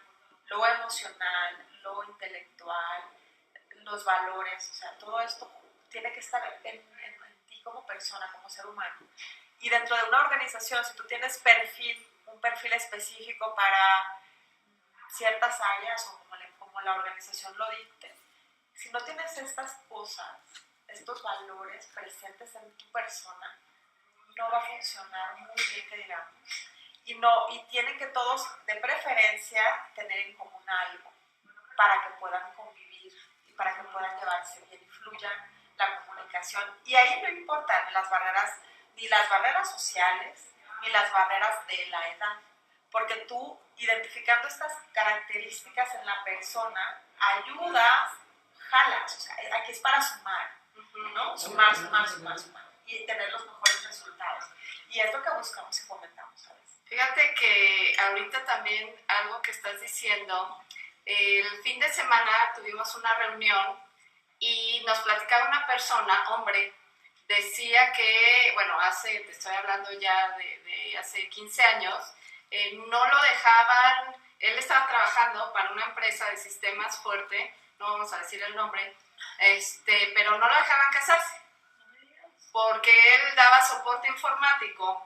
lo emocional, lo intelectual, los valores, o sea, todo esto tiene que estar en ti como persona, como ser humano. Y dentro de una organización, si tú tienes un perfil específico para ciertas áreas o como la organización lo dicte, si no tienes estas cosas, estos valores presentes en tu persona, no va a funcionar muy bien, que digamos. Y tienen que todos, de preferencia, tener en común algo para que puedan convivir y para que puedan llevarse bien y fluya la comunicación. Y ahí no importan ni las barreras sociales, ni las barreras de la edad. Porque tú, identificando estas características en la persona, ayudas, jalas. O sea, aquí es para sumar, ¿no? Sumar. Y tener los mejores resultados. Y es lo que buscamos y fomentamos, ¿sabes? Fíjate que ahorita también algo que estás diciendo, el fin de semana tuvimos una reunión y nos platicaba una persona, hombre, decía que, bueno, te estoy hablando ya de hace 15 años, no lo dejaban, él estaba trabajando para una empresa de sistemas fuerte, no vamos a decir el nombre, pero no lo dejaban casarse, porque él daba soporte informático.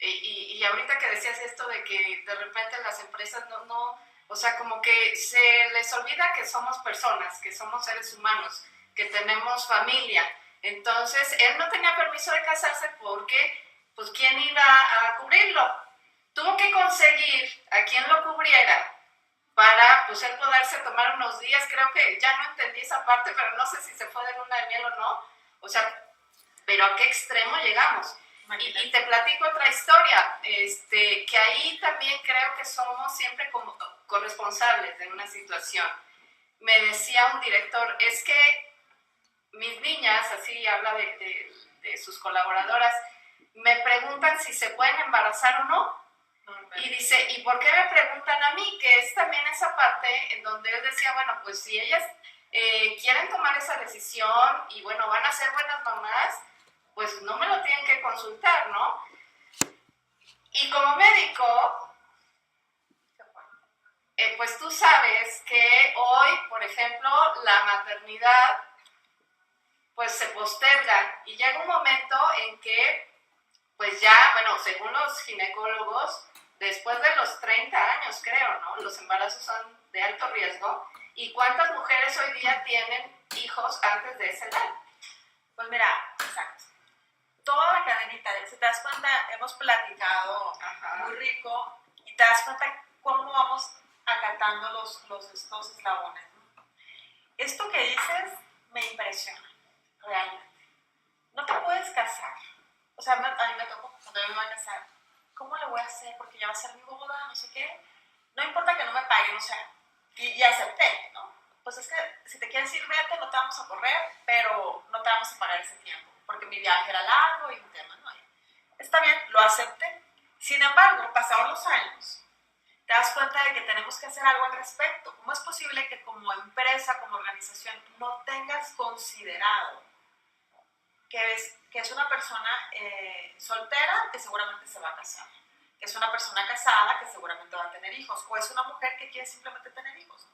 Y ahorita que decías esto de que de repente las empresas o sea, como que se les olvida que somos personas, que somos seres humanos, que tenemos familia. Entonces, él no tenía permiso de casarse porque, pues, ¿quién iba a cubrirlo? Tuvo que conseguir a quien lo cubriera para, pues, él poderse tomar unos días. Creo que ya no entendí esa parte, pero no sé si se fue de luna de miel o no. O sea, pero ¿a qué extremo llegamos? Y te platico otra historia, que ahí también creo que somos siempre como corresponsables de una situación. Me decía un director, es que mis niñas, así habla de sus colaboradoras, me preguntan si se pueden embarazar o no. Y dice, ¿y por qué me preguntan a mí? Que es también esa parte en donde él decía, bueno, pues si ellas quieren tomar esa decisión y bueno, van a ser buenas mamás, pues no me lo tienen que consultar, ¿no? Y como médico, pues tú sabes que hoy, por ejemplo, la maternidad, pues se posterga y llega un momento en que, pues ya, bueno, según los ginecólogos, después de los 30 años, creo, ¿no? Los embarazos son de alto riesgo. ¿Y cuántas mujeres hoy día tienen hijos antes de esa edad? Pues mira, exacto. Toda la cadenita, si te das cuenta, hemos platicado muy rico y te das cuenta cómo vamos acatando estos eslabones, ¿no? Esto que dices me impresiona, realmente. No te puedes casar. O sea, a mí me tocó cuando yo me iba a casar. ¿Cómo lo voy a hacer? Porque ya va a ser mi boda, no sé qué. No importa que no me paguen, o sea, y acepté, ¿no? Pues es que si te quieres ir, vete, no te vamos a correr, pero no te vamos a pagar ese tiempo, porque mi viaje era largo y un tema, ¿no? Está bien, lo acepté. Sin embargo, pasados los años, te das cuenta de que tenemos que hacer algo al respecto. ¿Cómo es posible que como empresa, como organización, no tengas considerado que es una persona soltera que seguramente se va a casar, que es una persona casada que seguramente va a tener hijos, o es una mujer que quiere simplemente tener hijos?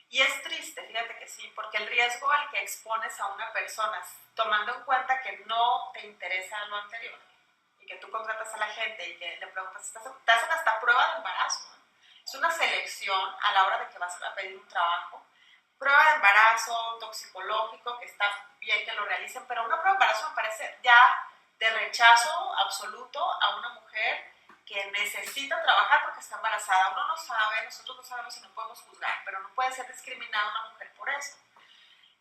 Y es triste, fíjate que sí, porque el riesgo al que expones a una persona, tomando en cuenta que no te interesa lo anterior, y que tú contratas a la gente y que le preguntas, te hacen hasta prueba de embarazo, ¿no? Es una selección a la hora de que vas a pedir un trabajo, prueba de embarazo, toxicológico, que está bien que lo realicen, pero una prueba de embarazo me parece ya de rechazo absoluto a una mujer que necesita trabajar porque está embarazada. Uno no sabe, nosotros no sabemos y no podemos juzgar, pero no puede ser discriminada una mujer por eso.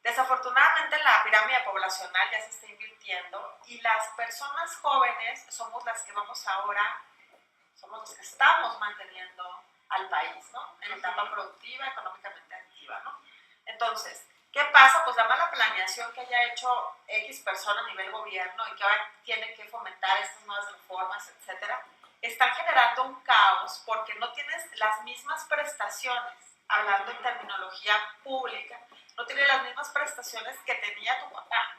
Desafortunadamente la pirámide poblacional ya se está invirtiendo y las personas jóvenes somos las que vamos ahora, somos los que estamos manteniendo al país, ¿no? En etapa productiva, económicamente activa, ¿no? Entonces, ¿qué pasa? Pues la mala planeación que haya hecho X persona a nivel gobierno y que ahora tiene que fomentar estas nuevas reformas, etcétera, están generando un caos porque no tienes las mismas prestaciones, hablando en terminología pública, no tienes las mismas prestaciones que tenía tu papá.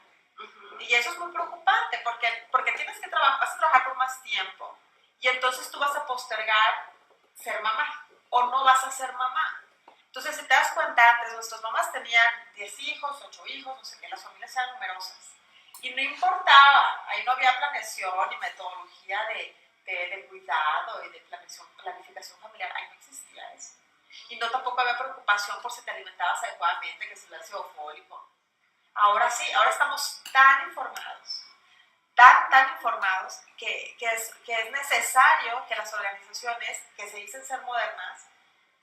Y eso es muy preocupante porque tienes que vas a trabajar por más tiempo y entonces tú vas a postergar ser mamá o no vas a ser mamá. Entonces, si te das cuenta, antes nuestras mamás tenían 10 hijos, 8 hijos, no sé qué, las familias eran numerosas. Y no importaba, ahí no había planeación ni metodología de cuidado y de planificación familiar, ahí no existía eso. Y no tampoco había preocupación por si te alimentabas adecuadamente, que si el ácido fólico. Ahora sí, ahora estamos tan informados, tan informados que es necesario que las organizaciones que se dicen ser modernas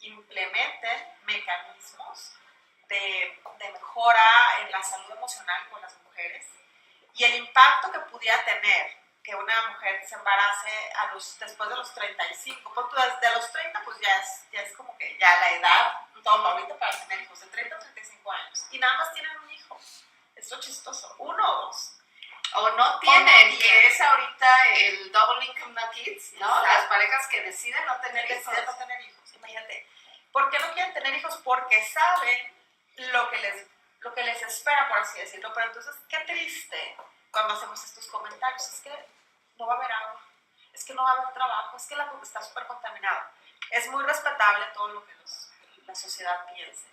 implementen mecanismos de mejora en la salud emocional con las mujeres y el impacto que pudiera tener que una mujer se embarace después de los 35, porque desde los 30 pues ya es como que ya la edad, todo ahorita para tener hijos, de 30 a 35 años, y nada más tienen un hijo, es lo chistoso, uno o dos. O no tienen, que es ahorita el double income no kids, ¿no? Exacto. Las parejas que deciden no tener hijos. Imagínate, ¿por qué no quieren tener hijos? Porque saben lo que les espera, por así decirlo. Pero entonces, qué triste cuando hacemos estos comentarios. Es que no va a haber agua, es que no va a haber trabajo, es que la está súper contaminada. Es muy respetable todo lo que la sociedad piense,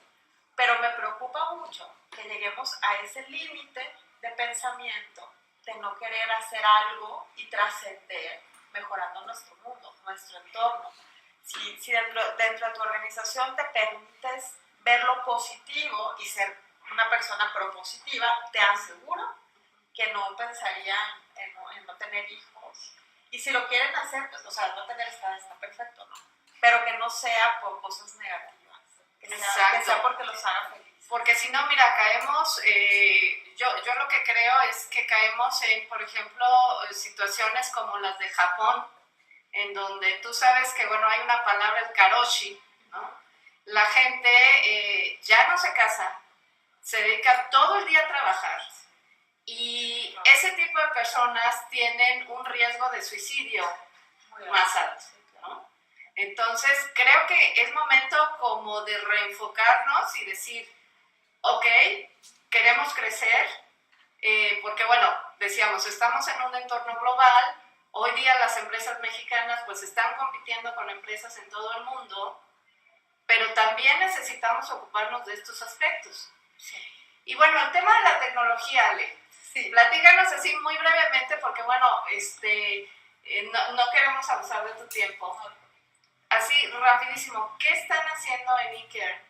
pero me preocupa mucho que lleguemos a ese límite de pensamiento, de no querer hacer algo y trascender mejorando nuestro mundo, nuestro entorno. Si dentro de tu organización te permites ver lo positivo y ser una persona propositiva, te aseguro que no pensarían en no tener hijos. Y si lo quieren hacer, pues, o sea, no tener está perfecto, ¿no? Pero que no sea por cosas negativas, que sea porque los haga felices. Porque si no, mira, caemos, yo lo que creo es que caemos en, por ejemplo, situaciones como las de Japón, en donde tú sabes que, bueno, hay una palabra, el karoshi, ¿no? La gente ya no se casa, se dedica todo el día a trabajar y ese tipo de personas tienen un riesgo de suicidio más alto, ¿no? Entonces, creo que es momento como de reenfocarnos y decir, ok, queremos crecer, porque bueno, decíamos, estamos en un entorno global. Hoy día las empresas mexicanas pues están compitiendo con empresas en todo el mundo, pero también necesitamos ocuparnos de estos aspectos. Sí. Y bueno, el tema de la tecnología, Ale, sí. Platícanos así muy brevemente porque bueno, no queremos abusar de tu tiempo. Así, rapidísimo, ¿qué están haciendo en eCare?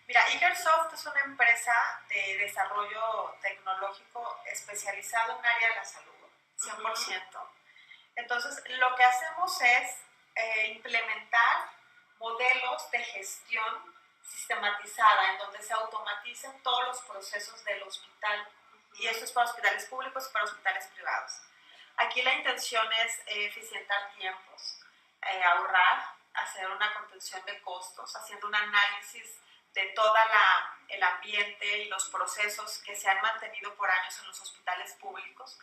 Mira, eCareSoft es una empresa de desarrollo tecnológico especializado en un área de la salud, 100%. Entonces, lo que hacemos es implementar modelos de gestión sistematizada en donde se automaticen todos los procesos del hospital. Y esto es para hospitales públicos y para hospitales privados. Aquí la intención es eficientar tiempos, ahorrar, hacer una contención de costos, haciendo un análisis de todo el ambiente y los procesos que se han mantenido por años en los hospitales públicos,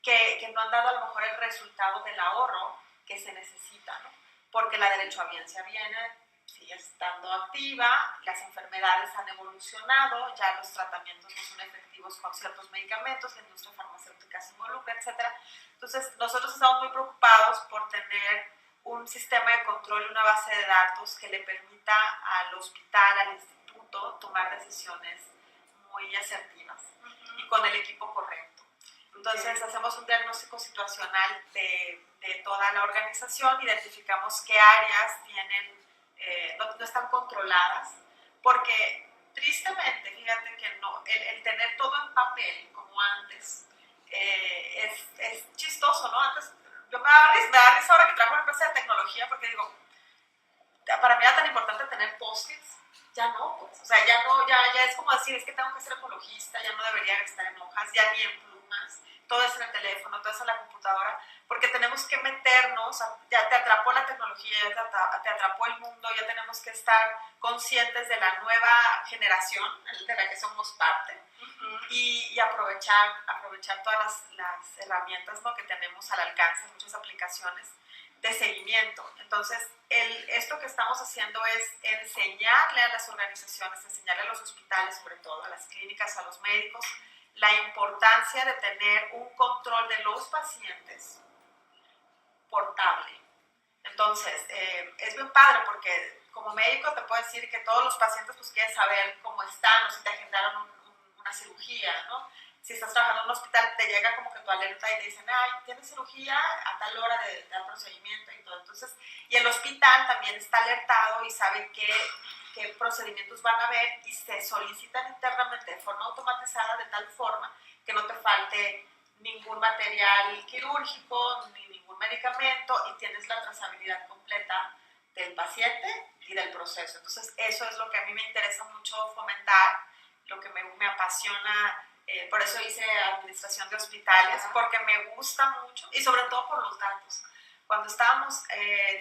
que no han dado a lo mejor el resultado del ahorro que se necesita, ¿no? Porque la derechohabiencia sigue estando activa, las enfermedades han evolucionado, ya los tratamientos no son efectivos con ciertos medicamentos, la industria farmacéutica se involucra, etc. Entonces, nosotros estamos muy preocupados por tener un sistema de control y una base de datos que le permita al hospital, al instituto, tomar decisiones muy asertivas y con el equipo correcto. Entonces, hacemos un diagnóstico situacional de toda la organización, identificamos qué áreas no están controladas, porque Tristemente, fíjate que no, el tener todo en papel como antes es chistoso, ¿no? Antes yo me da risa ahora que trabajo en una empresa de tecnología porque digo, para mí era tan importante tener post-its, ya no, pues, o sea, ya no, ya es como decir, es que tengo que ser ecologista, ya no debería estar en hojas, ya ni en plumas, todo es en el teléfono, todo es en la computadora, porque tenemos que meternos, ya te atrapó la tecnología, ya te atrapó el mundo, ya tenemos que estar conscientes de la nueva generación de la que somos parte y aprovechar todas las herramientas, ¿no?, que tenemos al alcance, muchas aplicaciones de seguimiento. Entonces, esto que estamos haciendo es enseñarle a las organizaciones, enseñarle a los hospitales, sobre todo a las clínicas, a los médicos, la importancia de tener un control de los pacientes portable. Entonces, es bien padre porque como médico te puedo decir que todos los pacientes pues quieren saber cómo están o si te agendaron una cirugía, ¿no? Si estás trabajando en un hospital, te llega como que tu alerta y te dicen, ay, tienes cirugía a tal hora de tal procedimiento y todo. Entonces, y el hospital también está alertado y sabe qué procedimientos van a haber y se solicitan internamente de forma automatizada de tal forma que no te falte ningún material quirúrgico ni ningún medicamento y tienes la trazabilidad completa del paciente y del proceso. Entonces, eso es lo que a mí me interesa mucho fomentar, lo que me apasiona. Por eso hice administración de hospitales, porque me gusta mucho y sobre todo por los datos. Cuando estábamos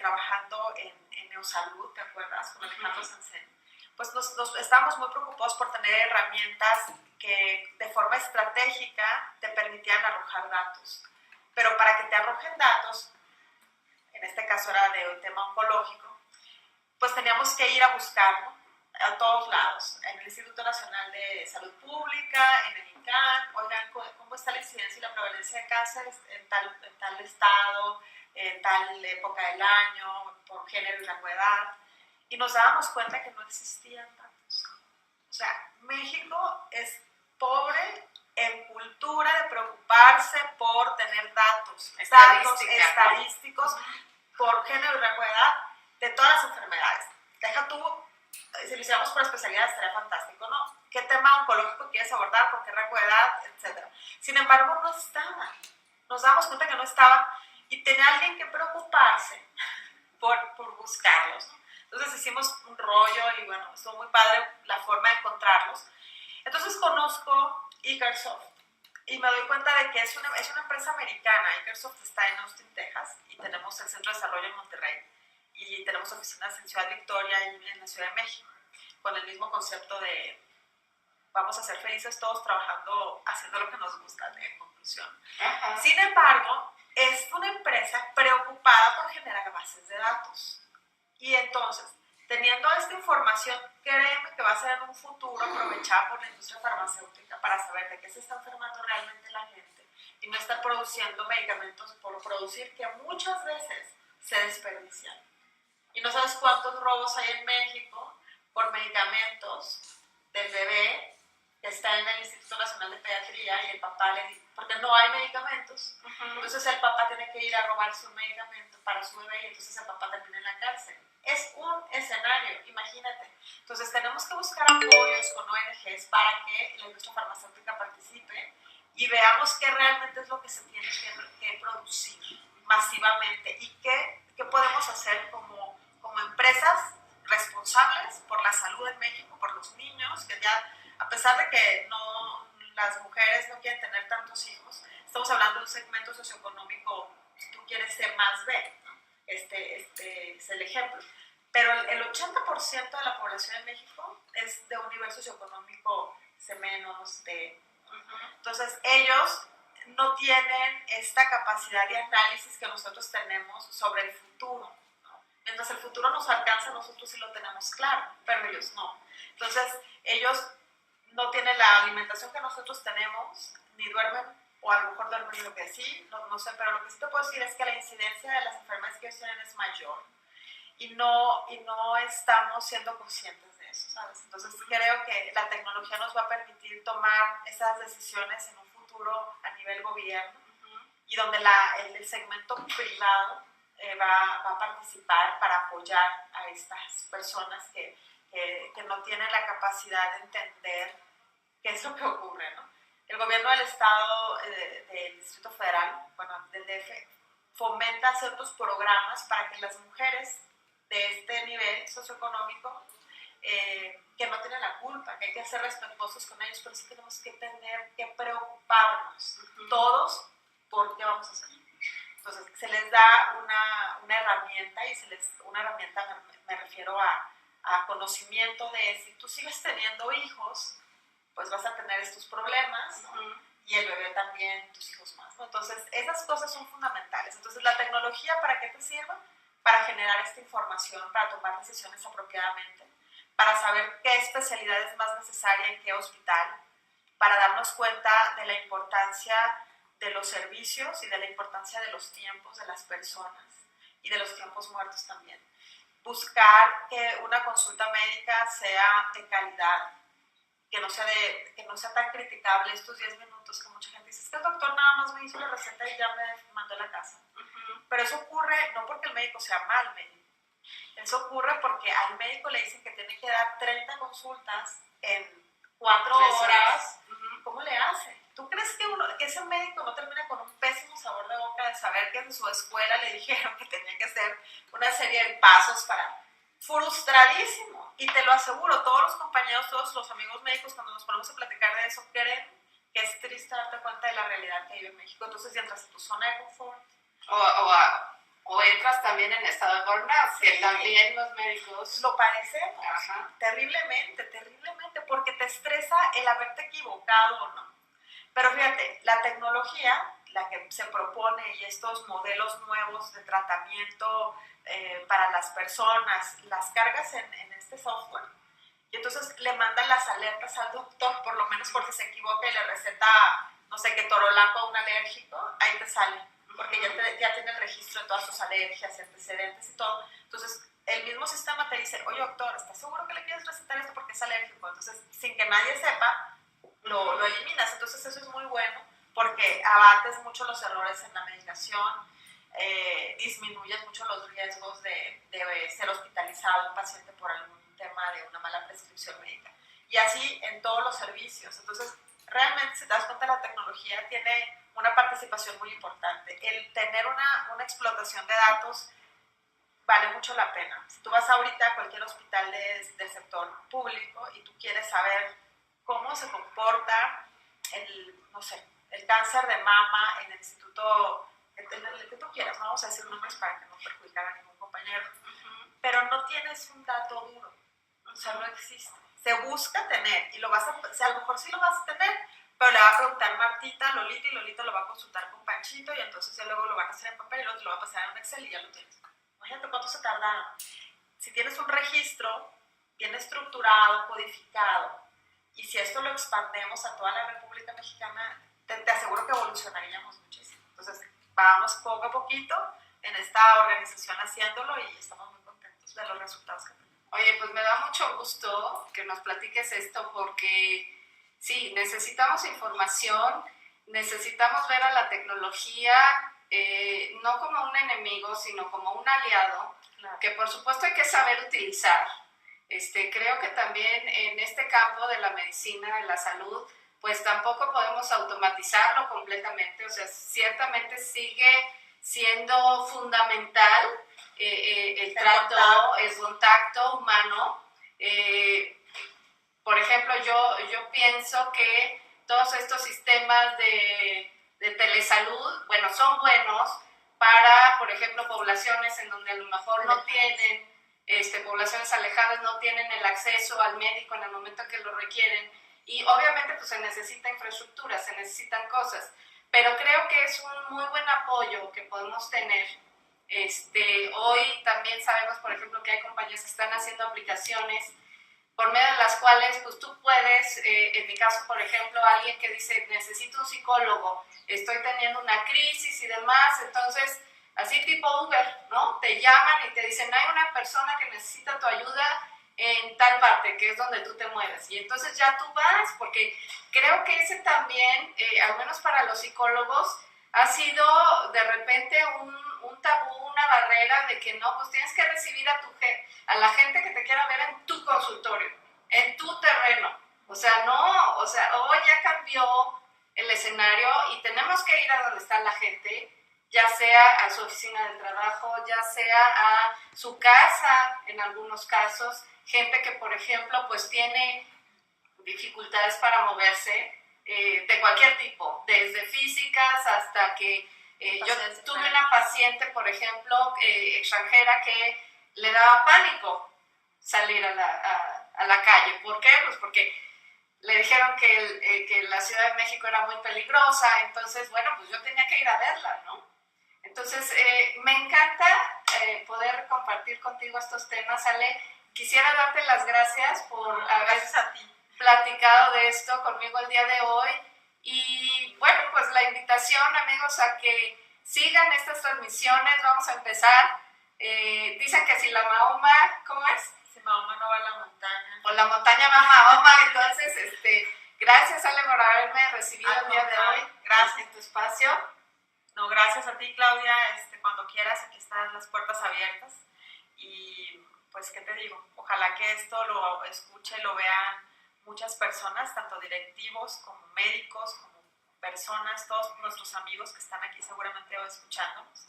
trabajando en Neosalud, ¿te acuerdas? Con Alejandro Sansen, pues nos estábamos muy preocupados por tener herramientas que de forma estratégica te permitían arrojar datos. Pero para que te arrojen datos, en este caso era de un tema oncológico, pues teníamos que ir a buscarlo a todos lados, en el Instituto Nacional de Salud Pública, en el INCAN, oigan, ¿cómo está la incidencia y la prevalencia de cáncer en tal estado, en tal época del año, por género y rango de edad? Y nos dábamos cuenta que no existían datos. O sea, México es pobre en cultura de preocuparse por tener datos estadísticos por género y rango de edad de todas las enfermedades. Deja tú, si lo hiciéramos por especialidad estaría fantástico, ¿no? ¿Qué tema oncológico quieres abordar? ¿Por qué rango de edad? Etcétera. Sin embargo, no estaba. Nos damos cuenta que no estaba y tenía alguien que preocuparse por buscarlos, ¿no? Entonces hicimos un rollo y bueno, estuvo muy padre la forma de encontrarlos. Entonces conozco Icarsoft y me doy cuenta de que es una empresa americana. Icarsoft está en Austin, Texas, y tenemos el centro de desarrollo en Monterrey y tenemos oficinas en Ciudad Victoria y en la Ciudad de México, con el mismo concepto de vamos a ser felices todos trabajando, haciendo lo que nos gusta, en conclusión. Ajá. Sin embargo, es una empresa preocupada por generar bases de datos. Y entonces, teniendo esta información, créeme que va a ser en un futuro aprovechada por la industria farmacéutica para saber de qué se está enfermando realmente la gente y no estar produciendo medicamentos por producir, que muchas veces se desperdician. Y no sabes cuántos robos hay en México por medicamentos del bebé que está en el Instituto Nacional de Pediatría y el papá le dice, porque no hay medicamentos, entonces el papá tiene que ir a robarse un medicamento para su bebé y entonces el papá termina en la cárcel. Es un escenario, imagínate. Entonces tenemos que buscar apoyos con ONGs para que la industria farmacéutica participe y veamos qué realmente es lo que se tiene que producir masivamente y qué podemos hacer como empresas responsables por la salud en México, por los niños, que ya, a pesar de que las mujeres no quieren tener tantos hijos, estamos hablando de un segmento socioeconómico, si tú quieres ser más B, ¿no? Este es el ejemplo. Pero el 80% de la población en México es de un nivel socioeconómico menos de... Entonces, ellos no tienen esta capacidad de análisis que nosotros tenemos sobre el futuro. Mientras el futuro nos alcanza, nosotros sí lo tenemos claro, pero ellos no. Entonces, ellos no tienen la alimentación que nosotros tenemos, ni duermen, o a lo mejor duermen lo que sí, no sé, pero lo que sí te puedo decir es que la incidencia de las enfermedades que ellos tienen es mayor y no estamos siendo conscientes de eso, ¿sabes? Entonces, creo que la tecnología nos va a permitir tomar esas decisiones en un futuro a nivel gobierno y donde el segmento privado va a participar para apoyar a estas personas que que no tienen la capacidad de entender qué es lo que ocurre, ¿no? El gobierno del Estado, del Distrito Federal, bueno, del DF, fomenta ciertos programas para que las mujeres de este nivel socioeconómico, que no tienen la culpa, que hay que ser respetuosos con ellos, pero sí tenemos que tener que preocuparnos todos por qué vamos a hacer. Entonces, se les da una herramienta, una herramienta me refiero a conocimiento de si tú sigues teniendo hijos, pues vas a tener estos problemas, ¿no? Y el bebé también, tus hijos más, ¿no? Entonces, esas cosas son fundamentales. Entonces, ¿la tecnología para qué te sirve? Para generar esta información, para tomar decisiones apropiadamente, para saber qué especialidad es más necesaria en qué hospital, para darnos cuenta de la importancia de los servicios y de la importancia de los tiempos de las personas y de los tiempos muertos también. Buscar que una consulta médica sea de calidad, que no sea tan criticable estos 10 minutos que mucha gente dice, es que el doctor nada más me hizo la receta y ya me mandó a la casa. Pero eso ocurre no porque el médico sea mal médico, eso ocurre porque al médico le dicen que tiene que dar 30 consultas en 4 horas. ¿Cómo le hace? ¿Tú crees que ese médico no termina con un pésimo sabor de boca de saber que en su escuela le dijeron que tenía que hacer una serie de pasos para... Frustradísimo, y te lo aseguro, todos los compañeros, todos los amigos médicos, cuando nos ponemos a platicar de eso, creen que es triste darte cuenta de la realidad que vive en México. Entonces entras en tu zona de confort. O entras también en estado de burnout, sí, que también los médicos lo padecemos. Ajá. Terriblemente, porque te estresa el haberte equivocado o no. Pero fíjate, la tecnología, la que se propone y estos modelos nuevos de tratamiento para las personas, las cargas en este software y entonces le mandan las alertas al doctor, por lo menos porque se equivoca y le receta, no sé, que torolaco a un alérgico, ahí te sale, porque ya tiene el registro de todas sus alergias, antecedentes y todo. Entonces, el mismo sistema te dice, oye doctor, ¿estás seguro que le quieres recetar esto porque es alérgico? Entonces, sin que nadie sepa, lo eliminas. Entonces, eso es muy bueno porque abates mucho los errores en la medicación, disminuyes mucho los riesgos de ser hospitalizado un paciente por algún tema de una mala prescripción médica. Y así en todos los servicios. Entonces, realmente, si te das cuenta, la tecnología tiene una participación muy importante. El tener una explotación de datos vale mucho la pena. Si tú vas ahorita a cualquier hospital del sector público y tú quieres saber cómo se comporta el cáncer de mama en el instituto, en el que tú quieras, no vamos a decir nombres para que no perjudicar a ningún compañero, pero no tienes un dato duro, o sea, no existe. Se busca tener, y a lo mejor sí lo vas a tener, pero le va a preguntar Martita a Lolita, y Lolita lo va a consultar con Panchito, y entonces ya luego lo van a hacer en papel, y luego te lo va a pasar en un Excel y ya lo tienes. Imagínate cuánto se tardaron. Si tienes un registro bien estructurado, codificado, y si esto lo expandemos a toda la República Mexicana, te aseguro que evolucionaríamos muchísimo. Entonces, vamos poco a poquito en esta organización haciéndolo y estamos muy contentos de los resultados que tenemos. Oye, pues me da mucho gusto que nos platiques esto porque sí, necesitamos información, necesitamos ver a la tecnología no como un enemigo, sino como un aliado, claro, que por supuesto hay que saber utilizar. Creo que también en este campo de la medicina, de la salud, pues tampoco podemos automatizarlo completamente, o sea, ciertamente sigue siendo fundamental el contacto humano. Por ejemplo, yo pienso que todos estos sistemas de telesalud, bueno, son buenos para, por ejemplo, poblaciones en donde a lo mejor no tienen, poblaciones alejadas no tienen el acceso al médico en el momento que lo requieren, y obviamente pues se necesita infraestructura, se necesitan cosas, pero creo que es un muy buen apoyo que podemos tener. Hoy también sabemos, por ejemplo, que hay compañías que están haciendo aplicaciones por medio de las cuales pues tú puedes, en mi caso, por ejemplo, alguien que dice, necesito un psicólogo, estoy teniendo una crisis y demás, entonces, así tipo Uber, ¿no? Te llaman y te dicen, hay una persona que necesita tu ayuda en tal parte, que es donde tú te mueves, y entonces ya tú vas, porque creo que ese también, al menos para los psicólogos, ha sido de repente un tabú, una barrera de que no, pues tienes que recibir a la gente que te quiera ver en tu consultorio, en tu terreno. O sea, no, o sea, hoy ya cambió el escenario y tenemos que ir a donde está la gente, ya sea a su oficina de trabajo, ya sea a su casa en algunos casos, gente que por ejemplo pues tiene dificultades para moverse, de cualquier tipo, desde físicas hasta que yo tuve una paciente, por ejemplo, extranjera que le daba pánico salir a la calle. ¿Por qué? Pues porque le dijeron que la Ciudad de México era muy peligrosa, entonces, bueno, pues yo tenía que ir a verla, ¿no? Entonces, me encanta poder compartir contigo estos temas, Ale. Quisiera darte las gracias por haber platicado de esto conmigo el día de hoy. Y bueno, pues la invitación, amigos, a que sigan estas transmisiones. Vamos a empezar. Dicen que si la Mahoma, ¿cómo es? Si Mahoma no va a la montaña. O la montaña va a Mahoma. Entonces, gracias, Ale, por haberme recibido el día de hoy. Gracias en tu espacio. No, gracias a ti, Claudia. Cuando quieras, aquí están las puertas abiertas. Y pues, ¿qué te digo? Ojalá que esto lo escuche, lo vean muchas personas, tanto directivos como médicos, como personas, todos nuestros amigos que están aquí seguramente escuchándonos,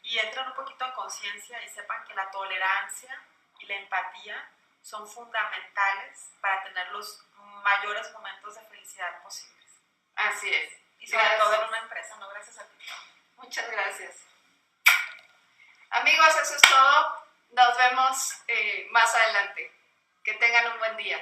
y entren un poquito en conciencia y sepan que la tolerancia y la empatía son fundamentales para tener los mayores momentos de felicidad posibles. Así es. Y sobre todo en una empresa, ¿no? Gracias a ti. Muchas gracias. Amigos, eso es todo. Nos vemos más adelante. Que tengan un buen día.